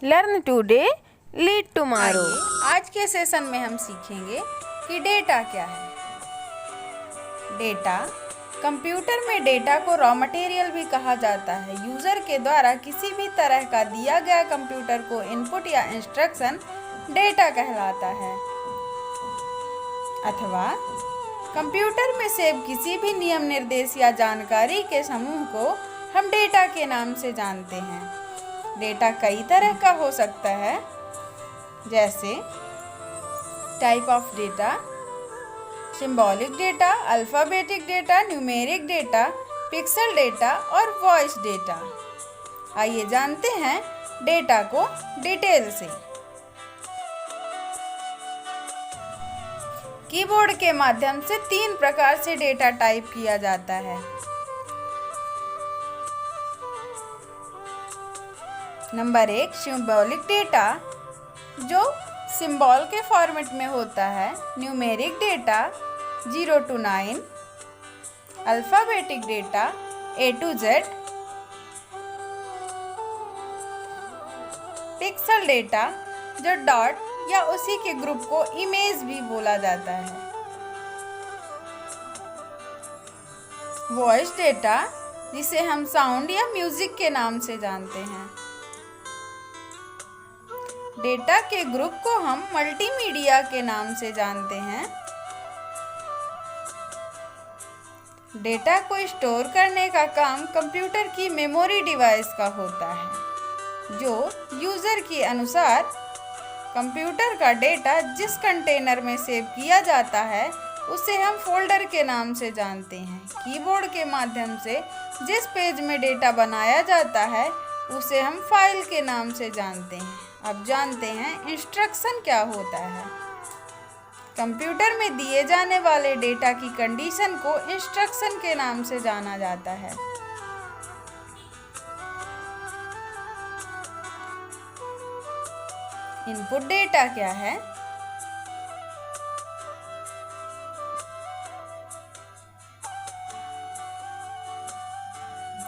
Learn today lead tomorrow. आज के session में हम सीखेंगे कि डेटा क्या है। डेटा, कंप्यूटर में डेटा को रॉ मटेरियल भी कहा जाता है। यूज़र के द्वारा किसी भी तरह का दिया गया कंप्यूटर को इनपुट या इंस्ट्रक्शन डेटा कहलाता है। अथवा कंप्यूटर में सेव किसी भी नियम निर्देश या जानकारी के समूह को हम डेटा के नाम से जानते हैं। डेटा कई तरह का हो सकता है, जैसे type of data, symbolic data, alphabetic data, numeric data, pixel data और वॉइस डेटा। आइए जानते हैं डेटा को डिटेल से। कीबोर्ड के माध्यम से 3 प्रकार से डेटा टाइप किया जाता है। नंबर 1, सिंबॉलिक डेटा, जो सिंबल के फॉर्मेट में होता है। Numeric data 0 to 9, alphabetic data A to Z, pixel data, जो डॉट या उसी के ग्रुप को इमेज भी बोला जाता है। वॉइस डेटा, जिसे हम साउंड या म्यूजिक के नाम से जानते हैं। डेटा के ग्रुप को हम मल्टीमीडिया के नाम से जानते हैं। डेटा को स्टोर करने का काम कंप्यूटर की मेमोरी डिवाइस का होता है, जो यूज़र के अनुसार कंप्यूटर का डेटा जिस कंटेनर में सेव किया जाता है उसे हम फोल्डर के नाम से जानते हैं। कीबोर्ड के माध्यम से जिस पेज में डेटा बनाया जाता है उसे हम फाइल के नाम से जानते हैं। अब जानते हैं इंस्ट्रक्शन क्या होता है। कंप्यूटर में दिए जाने वाले डेटा की कंडीशन को इंस्ट्रक्शन के नाम से जाना जाता है। इनपुट डेटा क्या है?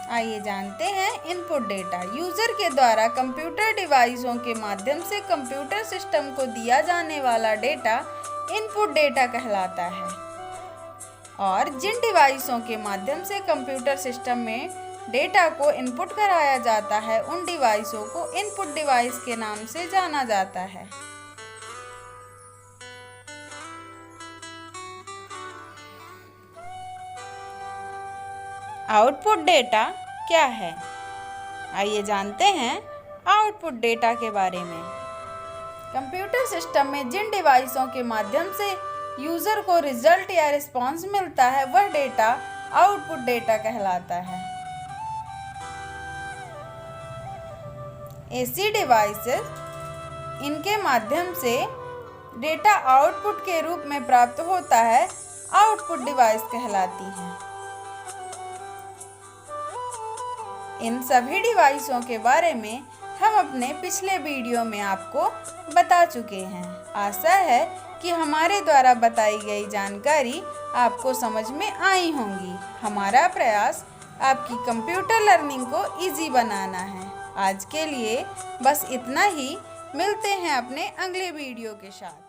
आइए जानते हैं इनपुट डेटा। यूज़र के द्वारा कंप्यूटर डिवाइसों के माध्यम से कंप्यूटर सिस्टम को दिया जाने वाला डेटा इनपुट डेटा कहलाता है। और जिन डिवाइसों के माध्यम से कंप्यूटर सिस्टम में डेटा को इनपुट कराया जाता है उन डिवाइसों को इनपुट डिवाइस के नाम से जाना जाता है। आउटपुट डेटा क्या है? आइए जानते हैं आउटपुट डेटा के बारे में। कंप्यूटर सिस्टम में जिन डिवाइसों के माध्यम से यूज़र को रिजल्ट या रिस्पॉन्स मिलता है वह डेटा आउटपुट डेटा कहलाता है। ऐसी डिवाइसेस, इनके माध्यम से डेटा आउटपुट के रूप में प्राप्त होता है, आउटपुट डिवाइस कहलाती हैं। इन सभी डिवाइसों के बारे में हम अपने पिछले वीडियो में आपको बता चुके हैं। आशा है कि हमारे द्वारा बताई गई जानकारी आपको समझ में आई होंगी। हमारा प्रयास आपकी कंप्यूटर लर्निंग को इजी बनाना है। आज के लिए बस इतना ही। मिलते हैं अपने अगले वीडियो के साथ।